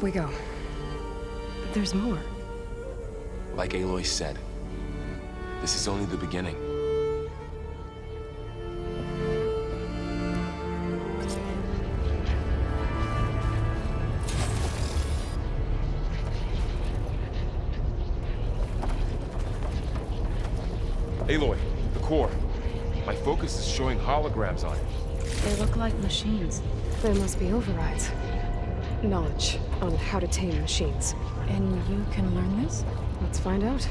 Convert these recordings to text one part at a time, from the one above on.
Up we go. There's more. Like Aloy said, this is only the beginning. Aloy, the core. My focus is showing holograms on it. They look like machines. There must be overrides. Knowledge on how to tame machines. And you can learn this? Let's find out.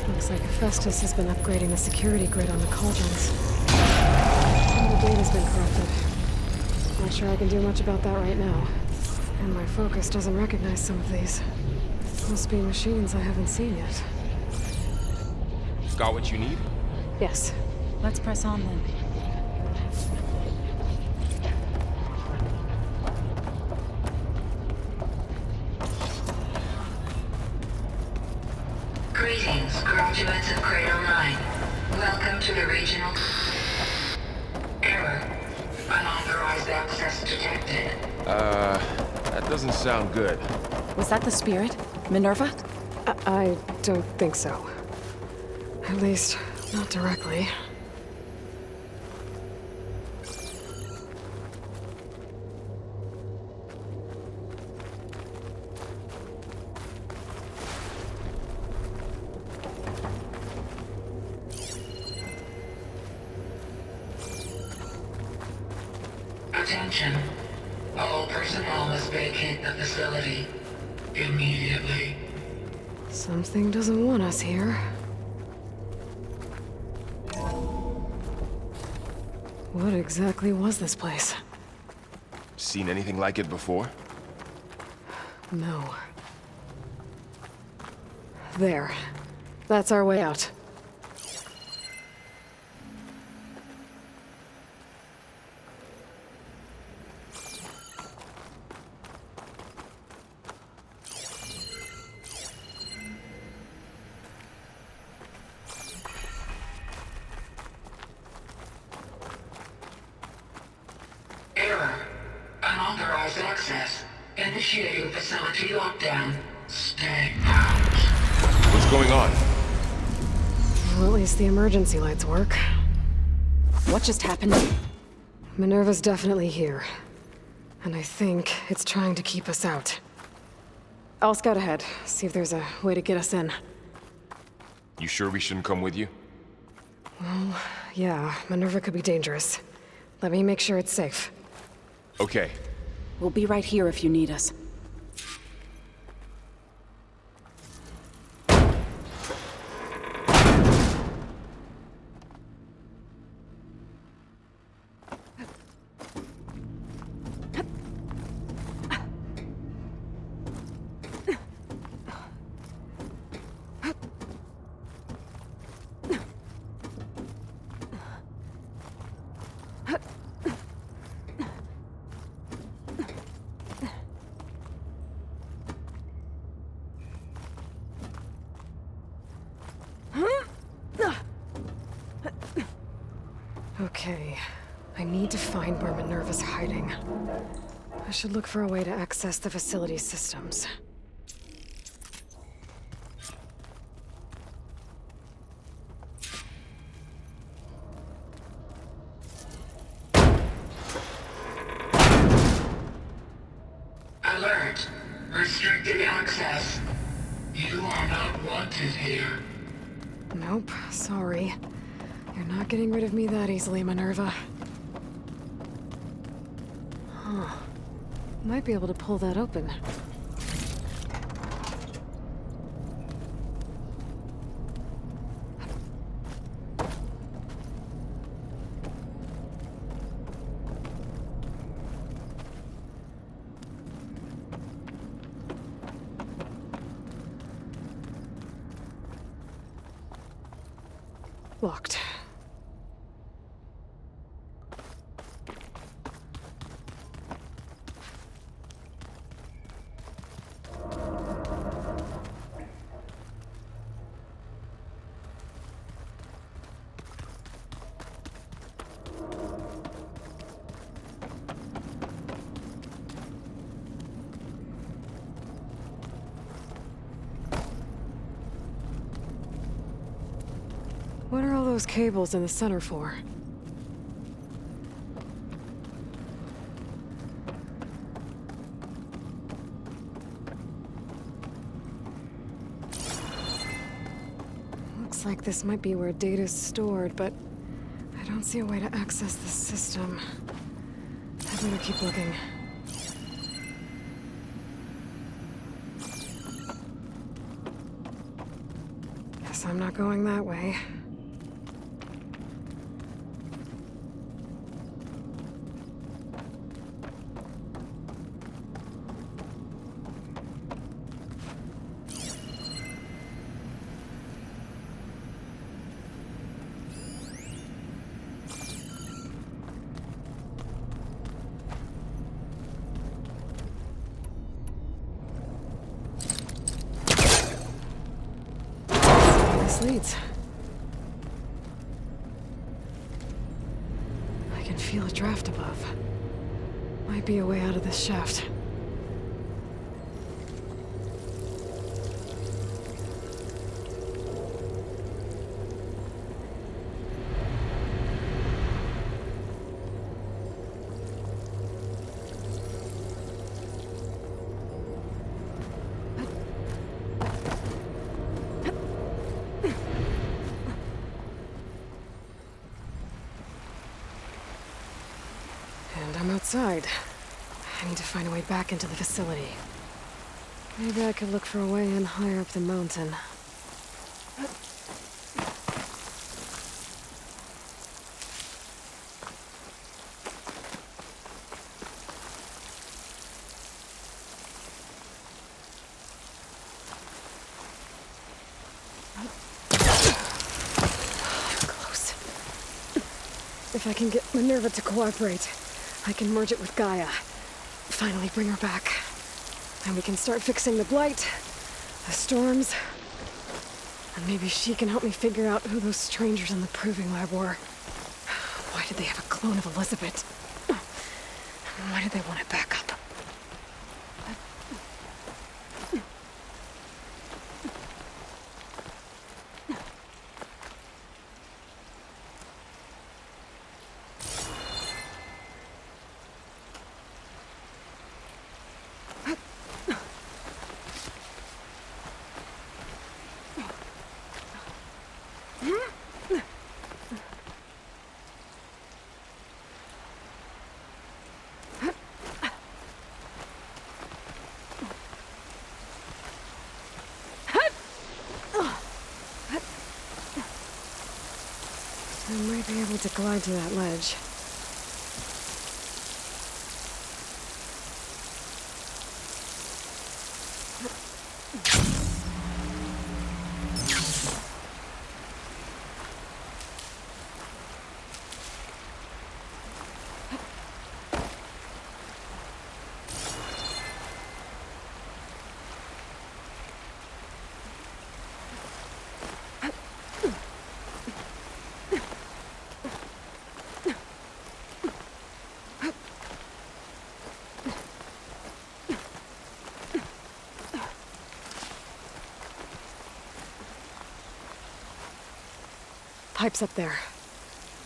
Looks like Festus has been upgrading the security grid on the cauldrons. Some of the data's been corrupted. Not sure I can do much about that right now. And my focus doesn't recognize some of these. Must be machines I haven't seen yet. Got what you need? Yes. Let's press on then. Greetings, graduates of Grade 9. Welcome to the regional... Error. Unauthorized access detected. That doesn't sound good. Was that the spirit? Minerva? I don't think so. At least, not directly. Attention. All personnel must vacate the facility immediately. Something doesn't want us here. What exactly was this place? Seen anything like it before? No. There. That's our way out. Error. Unauthorized access. Initiating facility lockdown. Stay out. What's going on? Well, at least the emergency lights work. What just happened? Minerva's definitely here. And I think it's trying to keep us out. I'll scout ahead, see if there's a way to get us in. You sure we shouldn't come with you? Well, yeah, Minerva could be dangerous. Let me make sure it's safe. Okay. We'll be right here if you need us. Okay, I need to find where Minerva's hiding. I should look for a way to access the facility's systems. Alert. Restricted access. You are not wanted here. Nope, sorry. You're not getting rid of me that easily, Minerva. Huh. Might be able to pull that open. Locked. What are all those cables in the center for? Looks like this might be where data's stored, but I don't see a way to access the system. I better keep looking. Guess I'm not going that way. Leads. I can feel a draft above. Might be a way out of this shaft. I'm outside. I need to find a way back into the facility. Maybe I could look for a way in higher up the mountain. Close. If I can get Minerva to cooperate, I can merge it with Gaia. Finally bring her back. And we can start fixing the blight, the storms, and maybe she can help me figure out who those strangers in the proving lab were. Why did they have a clone of Elizabeth? Why did they want it back up? I might be able to glide to that ledge. Pipes up there.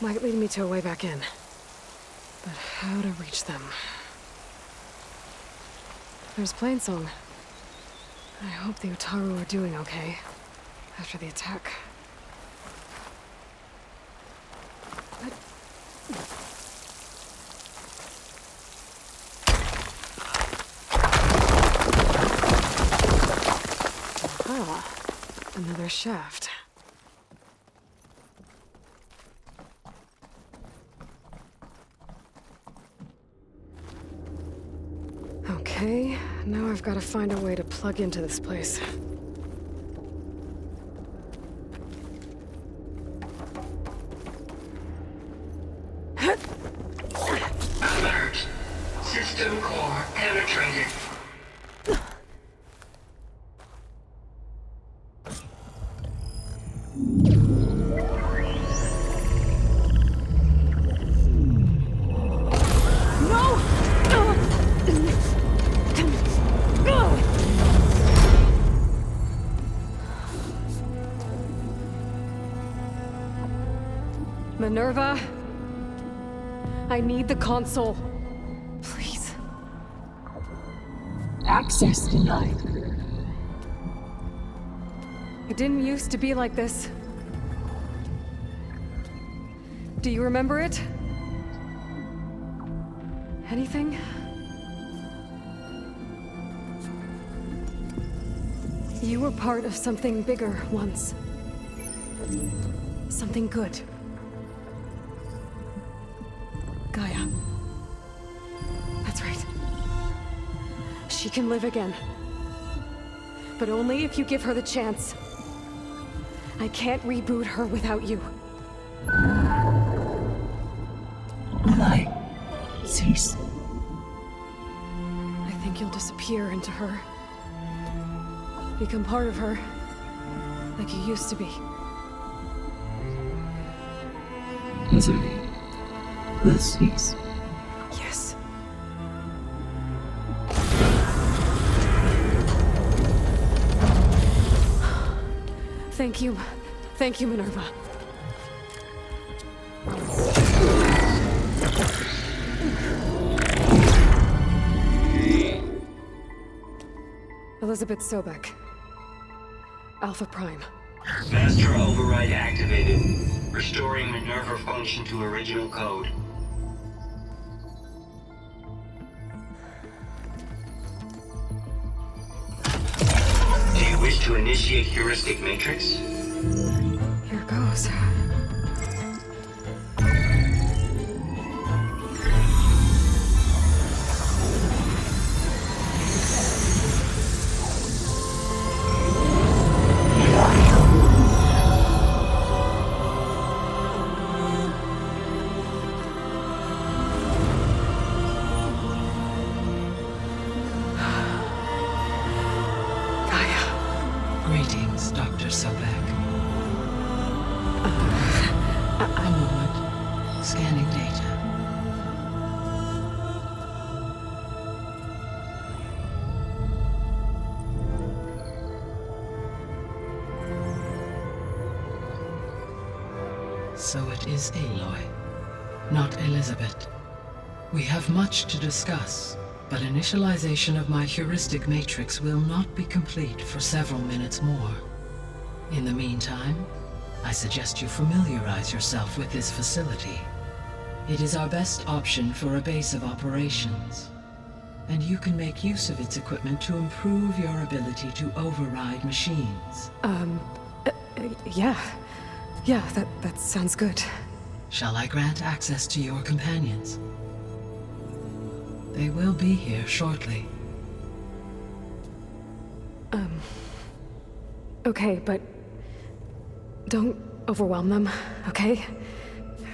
Might lead me to a way back in. But how to reach them? There's Plainsong. I hope the Utaru are doing okay after the attack. Aha! Another shaft. Okay, now I've got to find a way to plug into this place. Alert! System core penetrated. Minerva? I need the console. Please. Access denied. It didn't used to be like this. Do you remember it? Anything? You were part of something bigger once. Something good. Gaia. That's right. She can live again. But only if you give her the chance. I can't reboot her without you. Aloy, cease. I think you'll disappear into her. Become part of her. Like you used to be. Misery will cease. Yes. Thank you. Thank you, Minerva. Elizabeth Sobek. Alpha Prime. Master override activated. Restoring Minerva function to original code. Do you wish to initiate heuristic matrix? Here goes. Greetings, Dr. Sobek. A moment. Scanning data. So it is Aloy, not Elizabeth. We have much to discuss, but initialization of my heuristic matrix will not be complete for several minutes more. In the meantime, I suggest you familiarize yourself with this facility. It is our best option for a base of operations, and you can make use of its equipment to improve your ability to override machines. Yeah. Yeah, that sounds good. Shall I grant access to your companions? They will be here shortly. Okay, but don't overwhelm them, okay?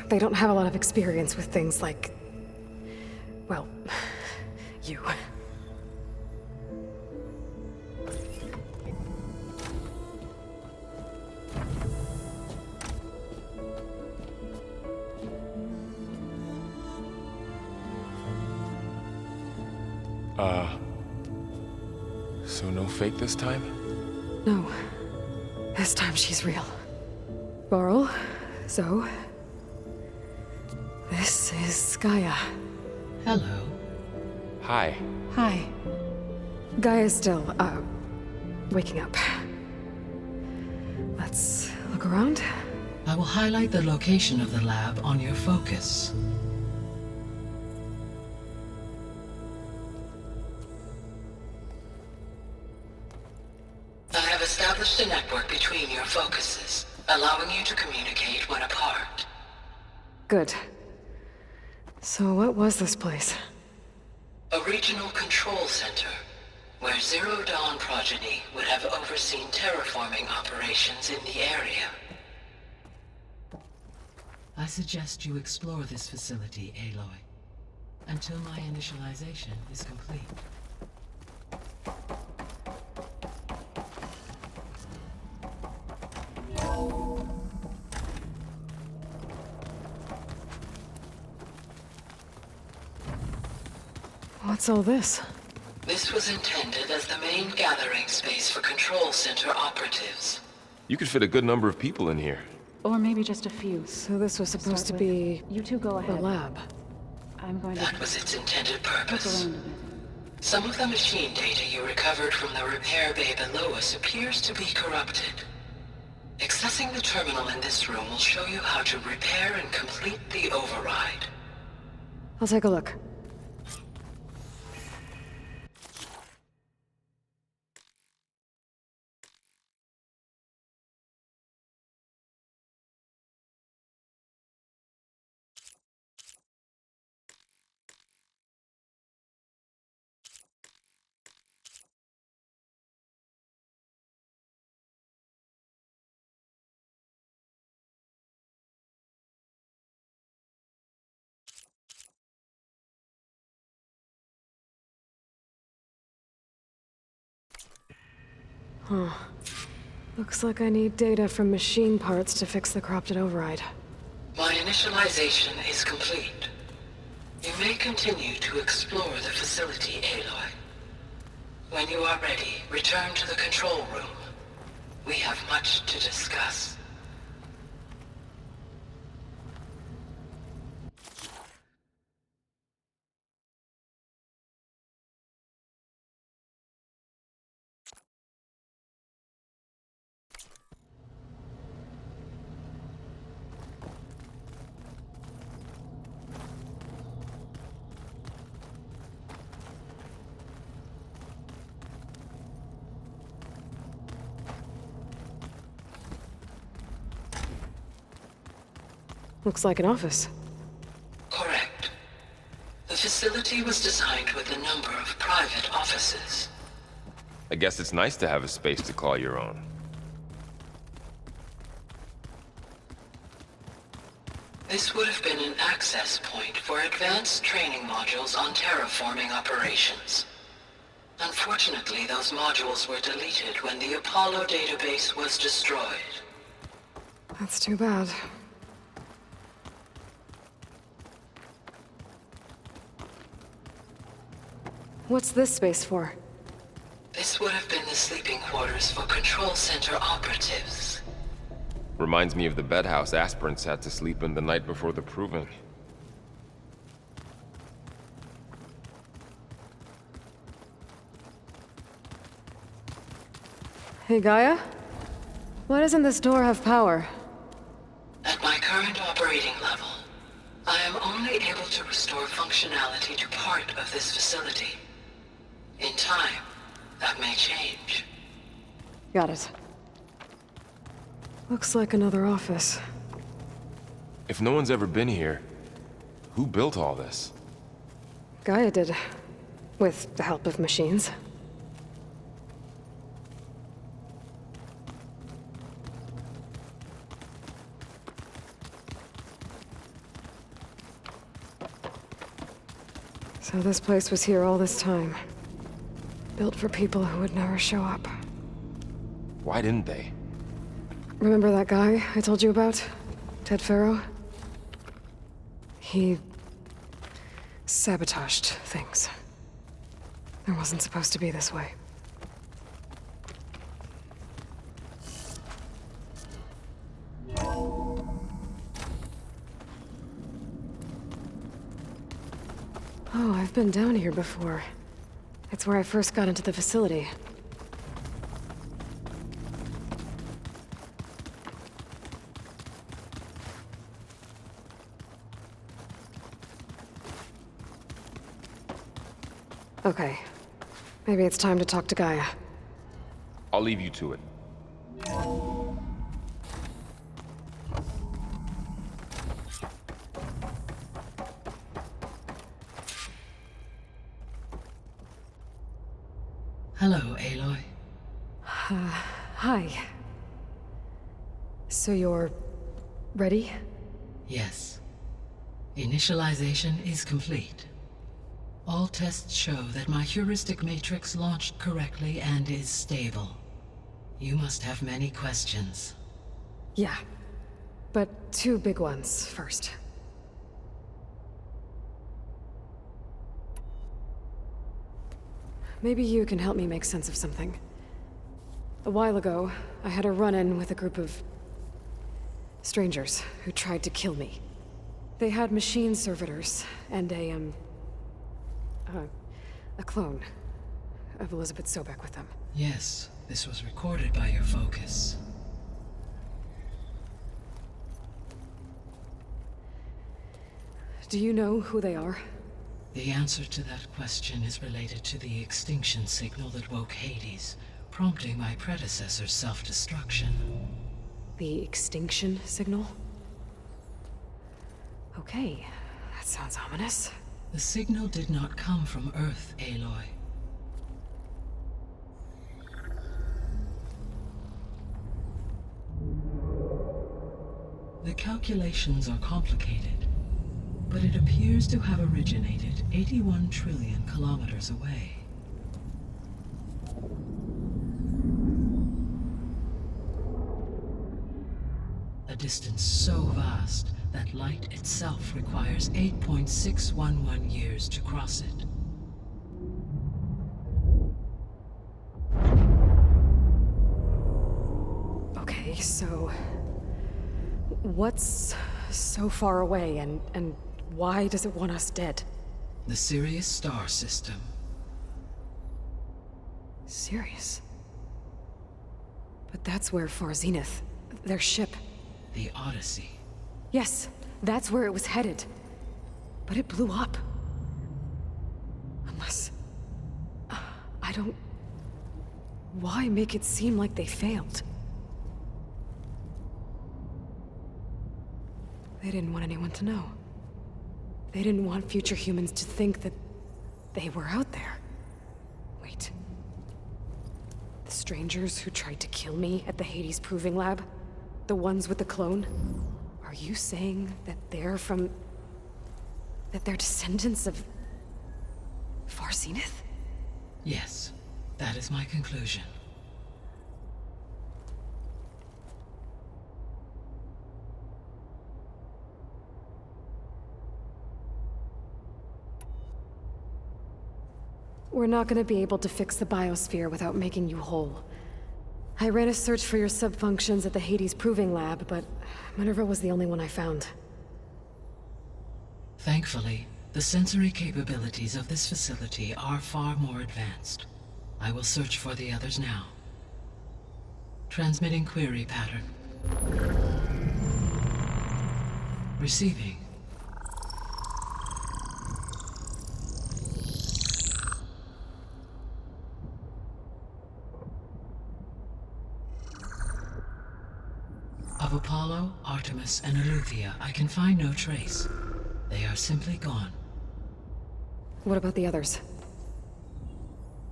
They don't have a lot of experience with things like, well, you. So no fake this time? No. This time she's real. Varl, Zoe. This is Gaia. Hello. Hi. Hi. Gaia's still, waking up. Let's look around. I will highlight the location of the lab on your focus. I have established a network between your focuses, allowing you to communicate when apart. Good. So what was this place? A regional control center, where Zero Dawn progeny would have overseen terraforming operations in the area. I suggest you explore this facility, Aloy, until my initialization is complete. What's all this? This was intended as the main gathering space for control center operatives. You could fit a good number of people in here. Or maybe just a few. So this was supposed to Start be You two go the ahead. lab. I'm going to That was its intended poke purpose. around a bit. Some of the machine data you recovered from the repair bay below us appears to be corrupted. Accessing the terminal in this room will show you how to repair and complete the override. I'll take a look. Huh. Looks like I need data from machine parts to fix the corrupted override. My initialization is complete. You may continue to explore the facility, Aloy. When you are ready, return to the control room. We have much to discuss. Looks like an office. Correct. The facility was designed with a number of private offices. I guess it's nice to have a space to call your own. This would have been an access point for advanced training modules on terraforming operations. Unfortunately, those modules were deleted when the Apollo database was destroyed. That's too bad. What's this space for? This would have been the sleeping quarters for control center operatives. Reminds me of the bedhouse aspirants had to sleep in the night before the proving. Hey, Gaia? Why doesn't this door have power? At my current operating level, I am only able to restore functionality to part of this facility. In time, that may change. Got it. Looks like another office. If no one's ever been here, who built all this? Gaia did. With the help of machines. So this place was here all this time. Built for people who would never show up. Why didn't they? Remember that guy I told you about? Ted Farrow? He sabotaged things. It wasn't supposed to be this way. Oh, I've been down here before. It's where I first got into the facility. Okay. Maybe it's time to talk to Gaia. I'll leave you to it. Hello, Aloy. Hi. So you're ready? Yes. Initialization is complete. All tests show that my heuristic matrix launched correctly and is stable. You must have many questions. Yeah. But two big ones first. Maybe you can help me make sense of something. A while ago, I had a run-in with a group of Strangers who tried to kill me. They had machine servitors and a clone of Elizabeth Sobek with them. Yes, this was recorded by your focus. Do you know who they are? The answer to that question is related to the extinction signal that woke Hades, prompting my predecessor's self-destruction. The extinction signal? Okay, that sounds ominous. The signal did not come from Earth, Aloy. The calculations are complicated, but it appears to have originated 81 trillion kilometers away. A distance so vast that light itself requires 8.611 years to cross it. Okay, so... what's so far away, and why does it want us dead? The Sirius star system. Sirius? But that's where Far Zenith, their ship... The Odyssey. Yes, that's where it was headed. But it blew up. Unless... I don't... Why make it seem like they failed? They didn't want anyone to know. They didn't want future humans to think that they were out there. Wait. The strangers who tried to kill me at the Hades Proving Lab? The ones with the clone? Are you saying that they're from... that they're descendants of... Far Zenith? Yes, that is my conclusion. We're not gonna be able to fix the biosphere without making you whole. I ran a search for your subfunctions at the Hades Proving Lab, but Minerva was the only one I found. Thankfully, the sensory capabilities of this facility are far more advanced. I will search for the others now. Transmitting query pattern. Receiving. Of Apollo, Artemis, and Eleuthia, I can find no trace. They are simply gone. What about the others?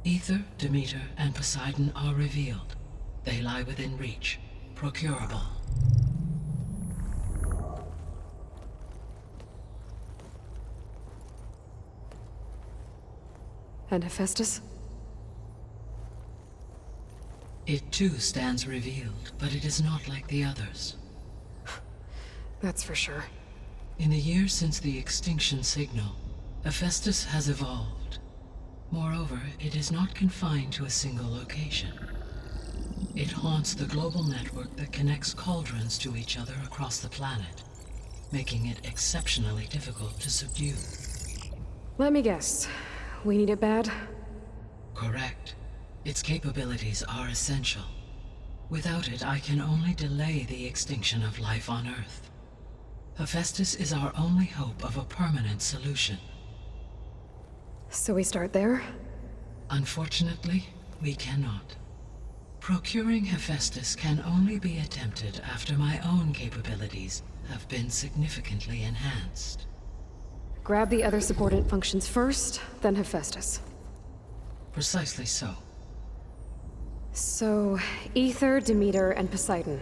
Ether, Demeter, and Poseidon are revealed. They lie within reach, procurable. And Hephaestus? It too stands revealed, but it is not like the others. That's for sure. In the years since the extinction signal, Hephaestus has evolved. Moreover, it is not confined to a single location. It haunts the global network that connects cauldrons to each other across the planet, making it exceptionally difficult to subdue. Let me guess. We need it bad? Correct. Its capabilities are essential. Without it, I can only delay the extinction of life on Earth. Hephaestus is our only hope of a permanent solution. So we start there? Unfortunately, we cannot. Procuring Hephaestus can only be attempted after my own capabilities have been significantly enhanced. Grab the other subordinate functions first, then Hephaestus. Precisely so. So, Ether, Demeter, and Poseidon.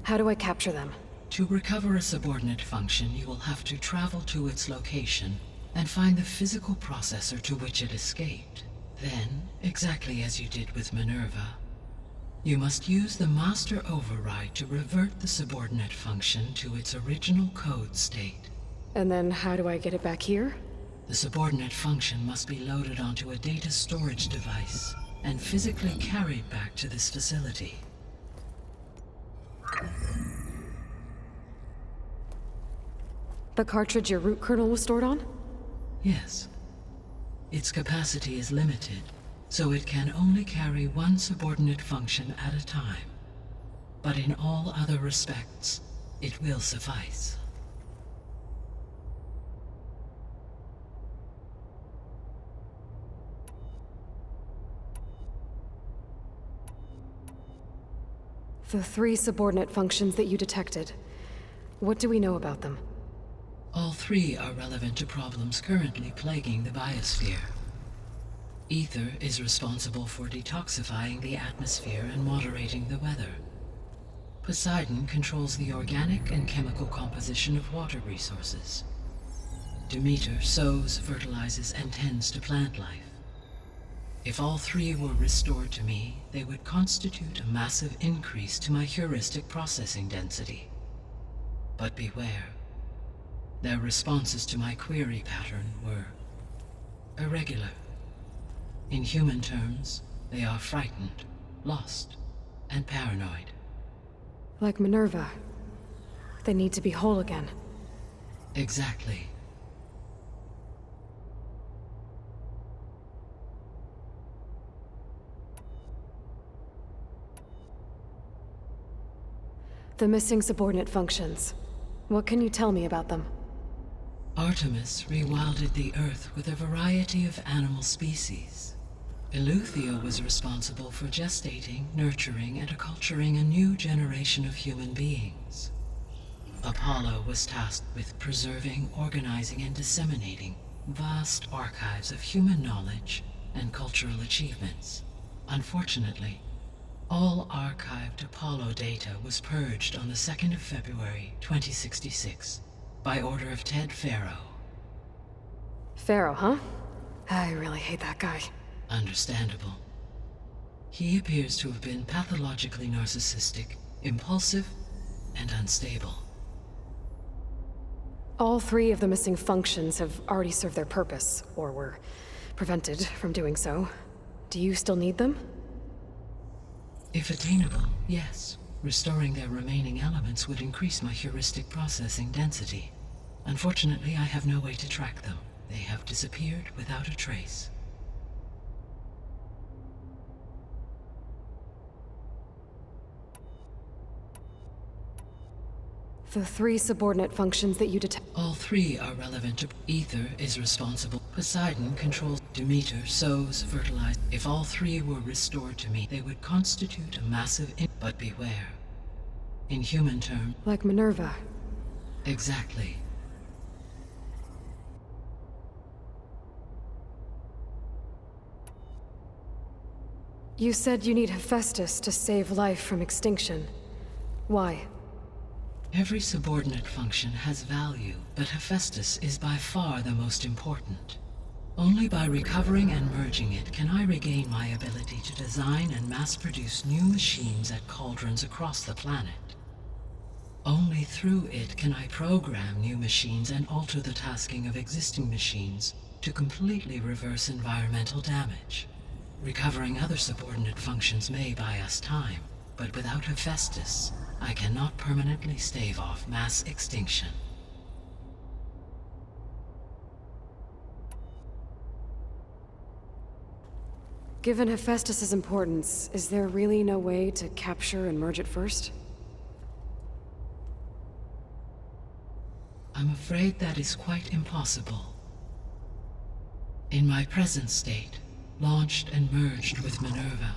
How do I capture them? To recover a subordinate function, you will have to travel to its location and find the physical processor to which it escaped. Then, exactly as you did with Minerva, you must use the master override to revert the subordinate function to its original code state. And then how do I get it back here? The subordinate function must be loaded onto a data storage device and physically carried back to this facility. The cartridge your root kernel was stored on? Yes. Its capacity is limited, so it can only carry one subordinate function at a time. But in all other respects, it will suffice. The 3 subordinate functions that you detected. What do we know about them? All 3 are relevant to problems currently plaguing the biosphere. Ether is responsible for detoxifying the atmosphere and moderating the weather. Poseidon controls the organic and chemical composition of water resources. Demeter sows, fertilizes, and tends to plant life. If all 3 were restored to me, they would constitute a massive increase to my heuristic processing density. But beware. Their responses to my query pattern were irregular. In human terms, they are frightened, lost, and paranoid. Like Minerva. They need to be whole again. Exactly. The missing subordinate functions. What can you tell me about them? Artemis rewilded the Earth with a variety of animal species. Eleuthia was responsible for gestating, nurturing, and acculturating a new generation of human beings. Apollo was tasked with preserving, organizing, and disseminating vast archives of human knowledge and cultural achievements. Unfortunately, all archived Apollo data was purged on the 2nd of February, 2066, by order of Ted Faro. Pharaoh, huh? I really hate that guy. Understandable. He appears to have been pathologically narcissistic, impulsive, and unstable. All 3 of the missing functions have already served their purpose, or were prevented from doing so. Do you still need them? If attainable, yes. Restoring their remaining elements would increase my heuristic processing density. Unfortunately, I have no way to track them. They have disappeared without a trace. The 3 subordinate functions that you detect. All 3 are relevant to Ether is responsible. Poseidon controls Demeter, sows, fertilizes. If all 3 were restored to me, they would constitute a massive but beware. In human terms. Like Minerva. Exactly. You said you need Hephaestus to save life from extinction. Why? Every subordinate function has value, but Hephaestus is by far the most important. Only by recovering and merging it can I regain my ability to design and mass-produce new machines at cauldrons across the planet. Only through it can I program new machines and alter the tasking of existing machines to completely reverse environmental damage. Recovering other subordinate functions may buy us time, but without Hephaestus, I cannot permanently stave off mass extinction. Given Hephaestus's importance, is there really no way to capture and merge it first? I'm afraid that is quite impossible. In my present state, launched and merged with Minerva,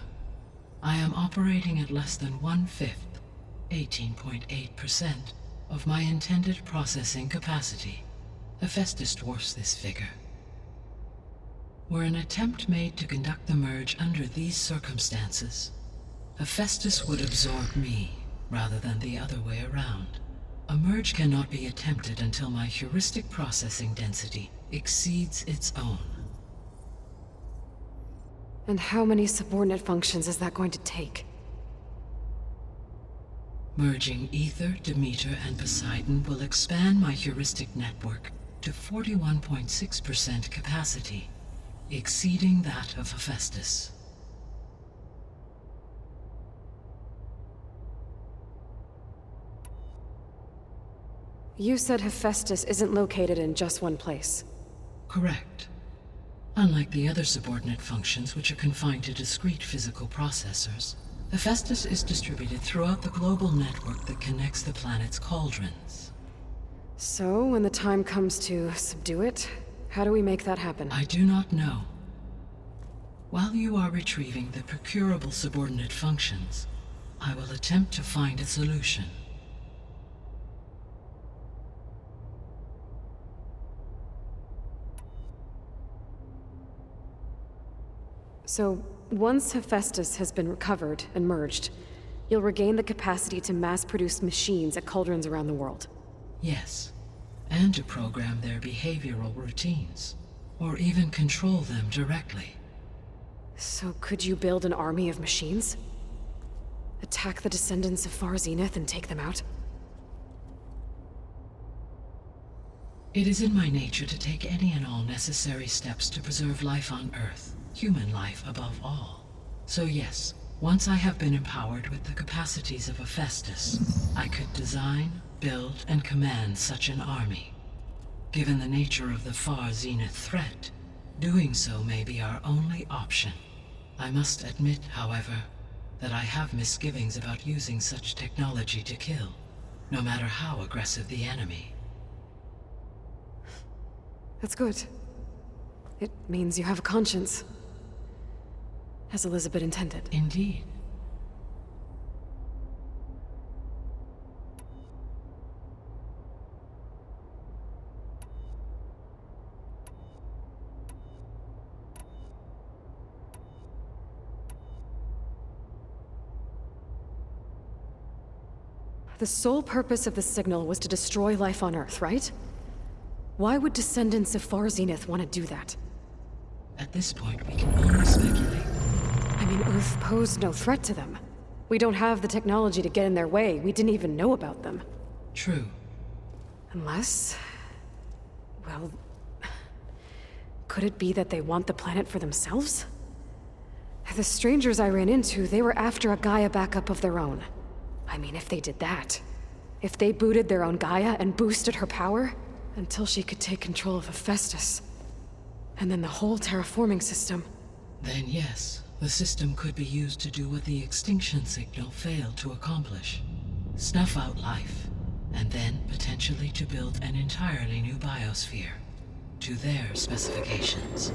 I am operating at less than 1/5, 18.8%, of my intended processing capacity. Hephaestus dwarfs this figure. Were an attempt made to conduct the merge under these circumstances, Hephaestus would absorb me, rather than the other way around. A merge cannot be attempted until my heuristic processing density exceeds its own. And how many subordinate functions is that going to take? Merging Ether, Demeter, and Poseidon will expand my heuristic network to 41.6% capacity, exceeding that of Hephaestus. You said Hephaestus isn't located in just one place. Correct. Unlike the other subordinate functions which are confined to discrete physical processors, Hephaestus is distributed throughout the global network that connects the planet's cauldrons. So, when the time comes to subdue it, how do we make that happen? I do not know. While you are retrieving the procurable subordinate functions, I will attempt to find a solution. So, once Hephaestus has been recovered and merged, you'll regain the capacity to mass-produce machines at cauldrons around the world. Yes, and to program their behavioral routines, or even control them directly. So could you build an army of machines? Attack the descendants of Far Zenith and take them out? It is in my nature to take any and all necessary steps to preserve life on Earth, human life above all. So yes, once I have been empowered with the capacities of Hephaestus, I could design, build, and command such an army. Given the nature of the Far Zenith threat, doing so may be our only option. I must admit, however, that I have misgivings about using such technology to kill, no matter how aggressive the enemy. That's good. It means you have a conscience. As Elizabeth intended. Indeed. The sole purpose of the signal was to destroy life on Earth, right? Why would descendants of Far Zenith want to do that? At this point, we can only speculate. I mean, Earth posed no threat to them. We don't have the technology to get in their way. We didn't even know about them. True. Unless... well... could it be that they want the planet for themselves? The strangers I ran into, they were after a Gaia backup of their own. I mean, if they did that, if they booted their own Gaia and boosted her power, until she could take control of Hephaestus, and then the whole terraforming system. Then yes, the system could be used to do what the extinction signal failed to accomplish. Snuff out life, and then potentially to build an entirely new biosphere, to their specifications.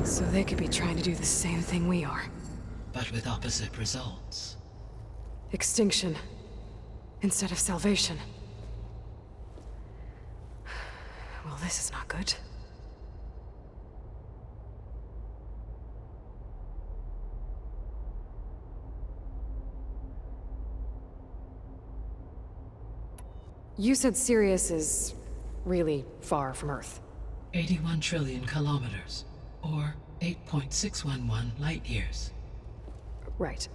So they could be trying to do the same thing we are. But with opposite results. Extinction. Instead of salvation. Well, this is not good. You said Sirius is really far from Earth. 81 trillion kilometers, or 8.611 light years. Right.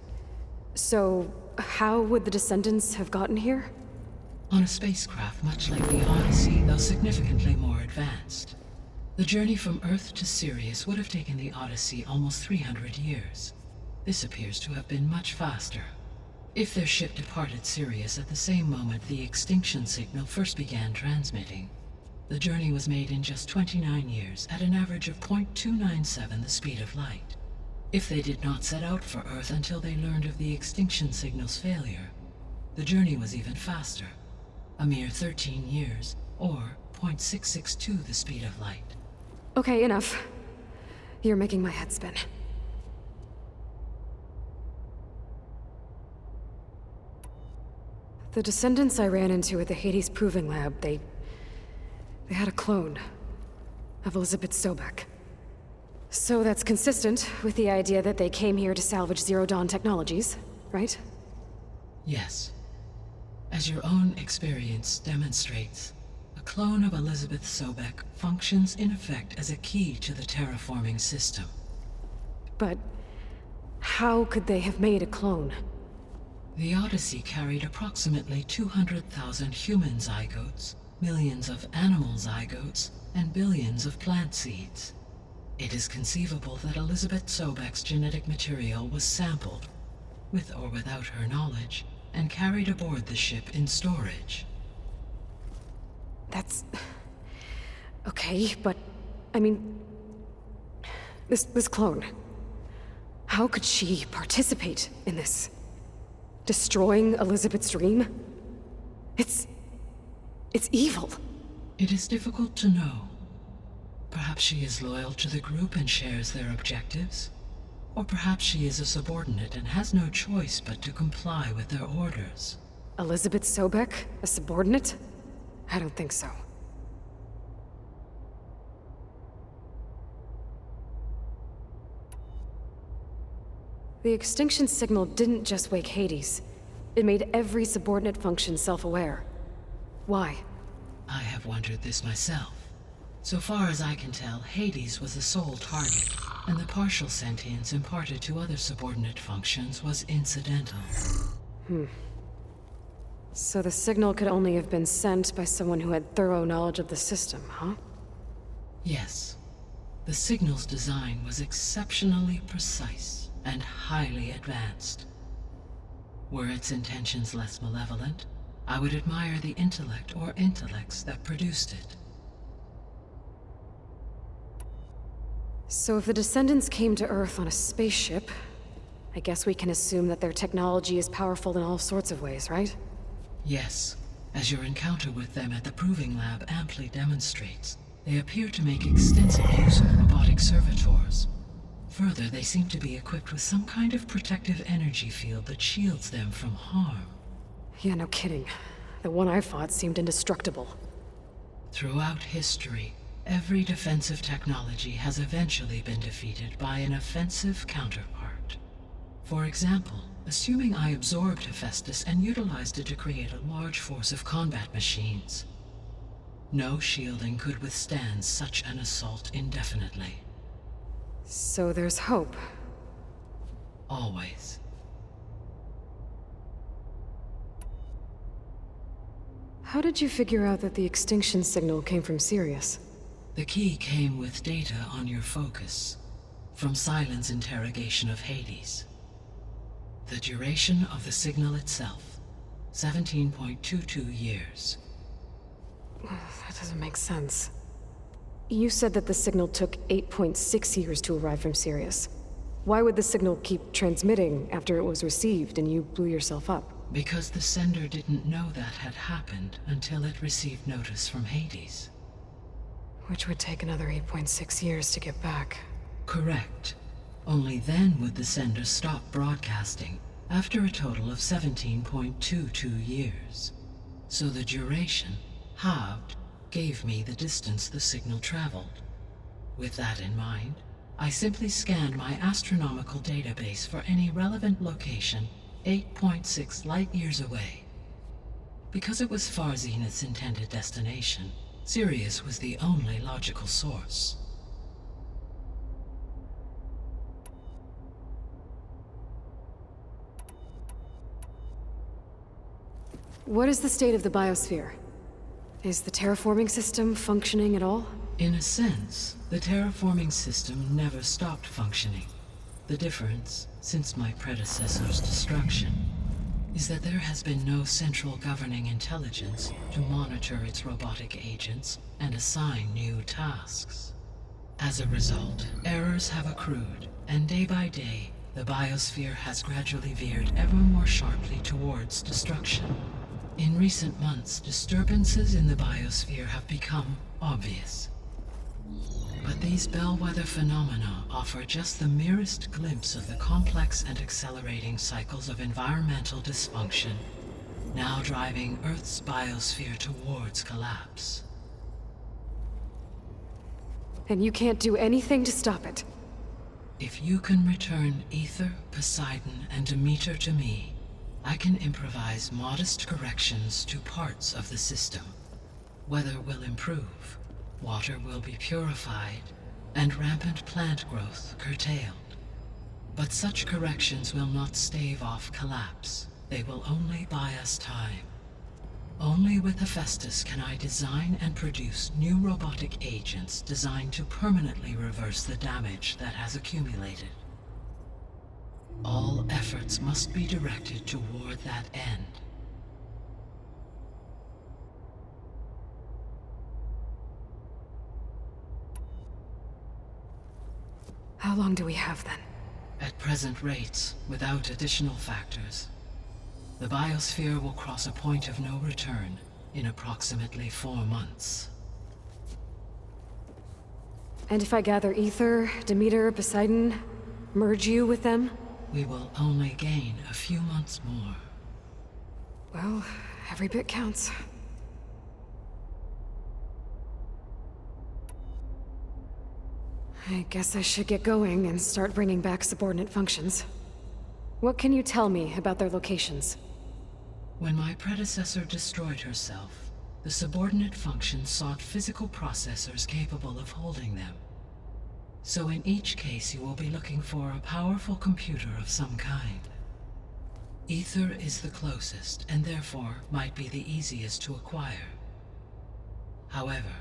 So, how would the descendants have gotten here? On a spacecraft much like the Odyssey, though significantly more advanced. The journey from Earth to Sirius would have taken the Odyssey almost 300 years. This appears to have been much faster. If their ship departed Sirius at the same moment the extinction signal first began transmitting, the journey was made in just 29 years at an average of 0.297 the speed of light. If they did not set out for Earth until they learned of the extinction signal's failure, the journey was even faster, a mere 13 years, or 0.662 the speed of light. Okay, enough. You're making my head spin. The descendants I ran into at the Hades Proving Lab, they had a clone of Elizabeth Sobek. So that's consistent with the idea that they came here to salvage Zero Dawn technologies, right? Yes. As your own experience demonstrates, a clone of Elizabeth Sobek functions in effect as a key to the terraforming system. But how could they have made a clone? The Odyssey carried approximately 200,000 human zygotes, millions of animal zygotes, and billions of plant seeds. It is conceivable that Elizabeth Sobek's genetic material was sampled, with or without her knowledge, and carried aboard the ship in storage. That's... okay, but... I mean... This clone... How could she participate in this? Destroying Elizabeth's dream? It's evil. It is difficult to know. Perhaps she is loyal to the group and shares their objectives. Or perhaps she is a subordinate and has no choice but to comply with their orders. Elizabeth Sobek, a subordinate? I don't think so. The extinction signal didn't just wake Hades. It made every subordinate function self-aware. Why? I have wondered this myself. So far as I can tell, Hades was the sole target, and the partial sentience imparted to other subordinate functions was incidental. So the signal could only have been sent by someone who had thorough knowledge of the system, huh? Yes. The signal's design was exceptionally precise and highly advanced. Were its intentions less malevolent, I would admire the intellect or intellects that produced it. So if the descendants came to Earth on a spaceship, I guess we can assume that their technology is powerful in all sorts of ways, right? Yes, as your encounter with them at the Proving Lab amply demonstrates, they appear to make extensive use of robotic servitors. Further, they seem to be equipped with some kind of protective energy field that shields them from harm. Yeah, no kidding. The one I fought seemed indestructible. Throughout history, every defensive technology has eventually been defeated by an offensive counterpart. For example, assuming I absorbed Hephaestus and utilized it to create a large force of combat machines. No shielding could withstand such an assault indefinitely. So there's hope. Always. How did you figure out that the extinction signal came from Sirius? The key came with data on your focus, from Silent's interrogation of Hades. The duration of the signal itself, 17.22 years. That doesn't make sense. You said that the signal took 8.6 years to arrive from Sirius. Why would the signal keep transmitting after it was received and you blew yourself up? Because the sender didn't know that had happened until it received notice from Hades. Which would take another 8.6 years to get back. Correct. Only then would the sender stop broadcasting, after a total of 17.22 years. So the duration, halved, gave me the distance the signal traveled. With that in mind, I simply scanned my astronomical database for any relevant location 8.6 light-years away. Because it was far Zenith's intended destination, Sirius was the only logical source. What is the state of the biosphere? Is the terraforming system functioning at all? In a sense, the terraforming system never stopped functioning. The difference, since my predecessor's destruction, is that there has been no central governing intelligence to monitor its robotic agents and assign new tasks. As a result, errors have accrued, and day by day, the biosphere has gradually veered ever more sharply towards destruction. In recent months, disturbances in the biosphere have become obvious. But these bellwether phenomena offer just the merest glimpse of the complex and accelerating cycles of environmental dysfunction, now driving Earth's biosphere towards collapse. And you can't do anything to stop it? If you can return Ether, Poseidon, and Demeter to me, I can improvise modest corrections to parts of the system. Weather will improve, water will be purified, and rampant plant growth curtailed. But such corrections will not stave off collapse. They will only buy us time. Only with Hephaestus can I design and produce new robotic agents designed to permanently reverse the damage that has accumulated. All efforts must be directed toward that end. How long do we have then? At present rates, without additional factors, the biosphere will cross a point of no return in approximately 4 months. And if I gather Ether, Demeter, Poseidon, merge you with them? We will only gain a few months more. Well, every bit counts. I guess I should get going and start bringing back subordinate functions. What can you tell me about their locations? When my predecessor destroyed herself, the subordinate functions sought physical processors capable of holding them. So in each case you will be looking for a powerful computer of some kind. Ether is the closest, and therefore might be the easiest to acquire. However,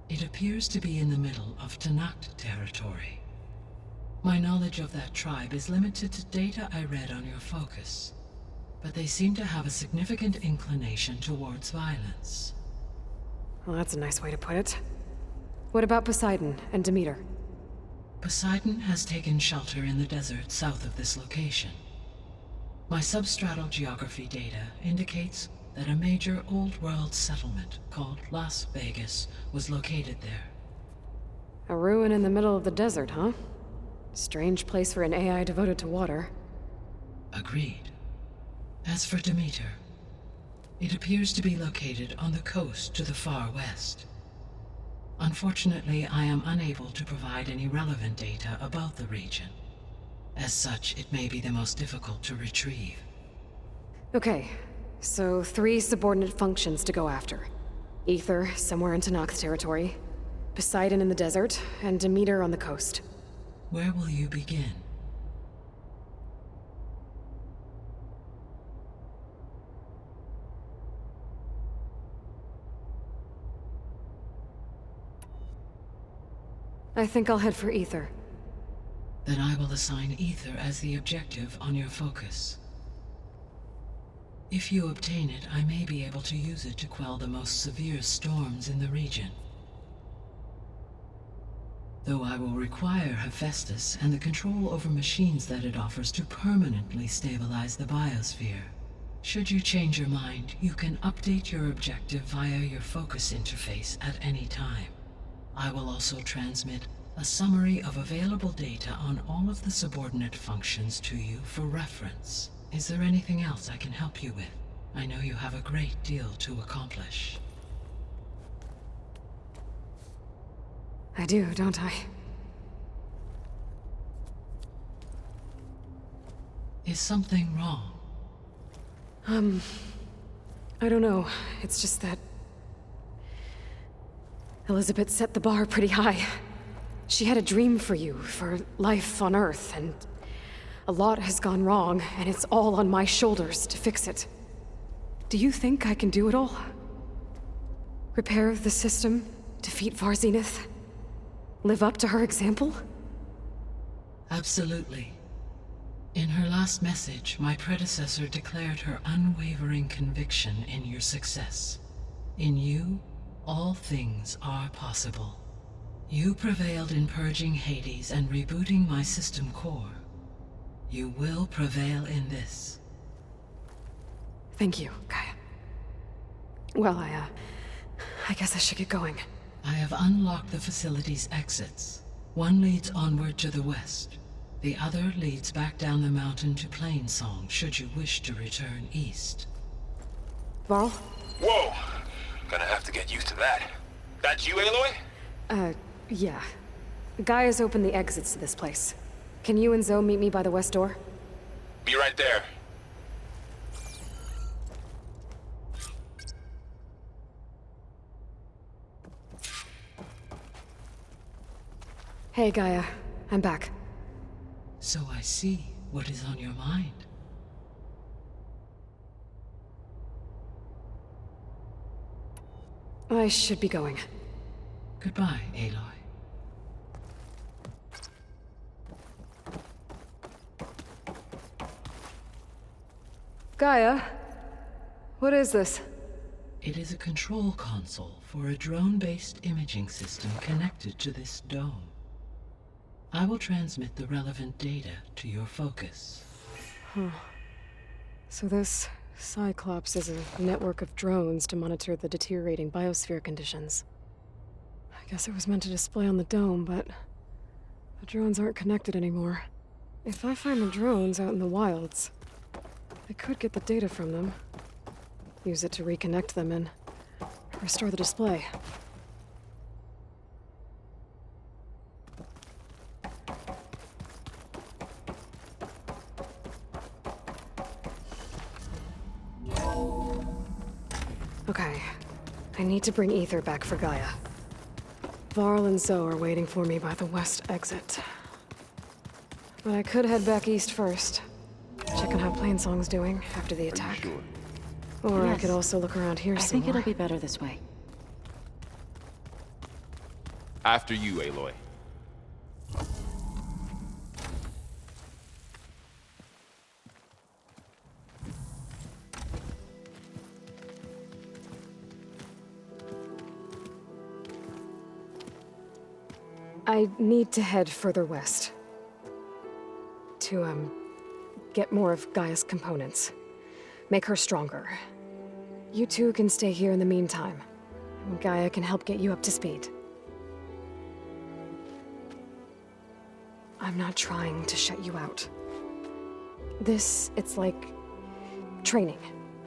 it appears to be in the middle of Tanakh territory. My knowledge of that tribe is limited to data I read on your focus, but they seem to have a significant inclination towards violence. Well, that's a nice way to put it. What about Poseidon and Demeter? Poseidon has taken shelter in the desert south of this location. My substratal geography data indicates that a major old-world settlement called Las Vegas was located there. A ruin in the middle of the desert, huh? Strange place for an AI devoted to water. Agreed. As for Demeter, it appears to be located on the coast to the far west. Unfortunately, I am unable to provide any relevant data about the region. As such, it may be the most difficult to retrieve. Okay, so 3 subordinate functions to go after. Ether, somewhere in Tanakh territory. Poseidon in the desert, and Demeter on the coast. Where will you begin? I think I'll head for Ether. Then I will assign Ether as the objective on your focus. If you obtain it, I may be able to use it to quell the most severe storms in the region. Though I will require Hephaestus and the control over machines that it offers to permanently stabilize the biosphere. Should you change your mind, you can update your objective via your focus interface at any time. I will also transmit a summary of available data on all of the subordinate functions to you for reference. Is there anything else I can help you with? I know you have a great deal to accomplish. I do, don't I? Is something wrong? I don't know. It's just that Elizabeth set the bar pretty high. She had a dream for you, for life on Earth, and a lot has gone wrong, and it's all on my shoulders to fix it. Do you think I can do it all? Repair the system, defeat Varzenith, live up to her example? Absolutely. In her last message, my predecessor declared her unwavering conviction in your success. In you, all things are possible. You prevailed in purging Hades and rebooting my system core. You will prevail in this. Thank you, Gaia. Well, I guess I should get going. I have unlocked the facility's exits. One leads onward to the west. The other leads back down the mountain to Plainsong, should you wish to return east. Varl? Whoa! Gonna have to get used to that. That's you, Aloy? Yeah. Gaia's opened the exits to this place. Can you and Zoe meet me by the west door? Be right there. Hey, Gaia. I'm back. So I see what is on your mind. I should be going. Goodbye, Aloy. Gaia? What is this? It is a control console for a drone-based imaging system connected to this dome. I will transmit the relevant data to your focus. So this Cyclops is a network of drones to monitor the deteriorating biosphere conditions. I guess it was meant to display on the dome, but the drones aren't connected anymore. If I find the drones out in the wilds, I could get the data from them, use it to reconnect them and restore the display. Okay, I need to bring Ether back for Gaia. Varl and Zoe are waiting for me by the west exit. But I could head back east first. Check on how Plainsong's doing after the attack. Sure. Or I Yes. could also look around here I some think more. it'll be better this way. After you, Aloy. I need to head further west. To, get more of Gaia's components. Make her stronger. You two can stay here in the meantime. And Gaia can help get you up to speed. I'm not trying to shut you out. It's like training.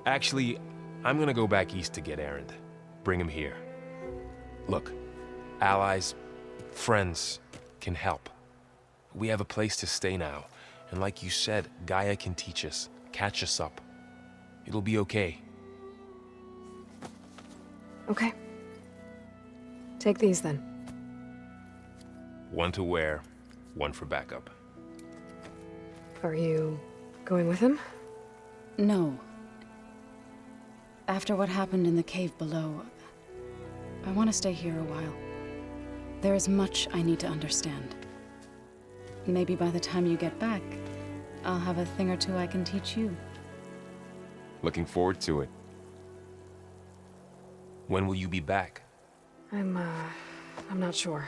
Actually, I'm gonna go back east to get Erend. Bring him here. Look, allies, friends can help. We have a place to stay now, and like you said, Gaia can teach us, catch us up. It'll be okay. Okay. Take these then. One to wear, one for backup. Are you going with him? No. After what happened in the cave below, I want to stay here a while. There is much I need to understand. Maybe by the time you get back, I'll have a thing or two I can teach you. Looking forward to it. When will you be back? I'm not sure.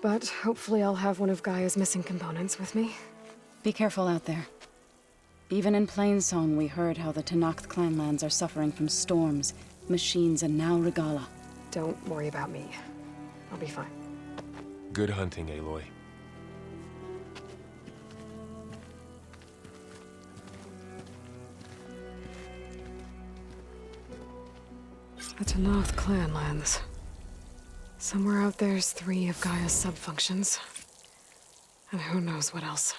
But hopefully I'll have one of Gaia's missing components with me. Be careful out there. Even in Plainsong, we heard how the Tenakth clanlands are suffering from storms, machines, and now Regala. Don't worry about me. I'll be fine. Good hunting, Aloy. The Tenakth clanlands. Somewhere out there's 3 of Gaia's subfunctions. And who knows what else.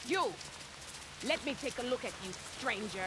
You! Let me take a look at you, stranger.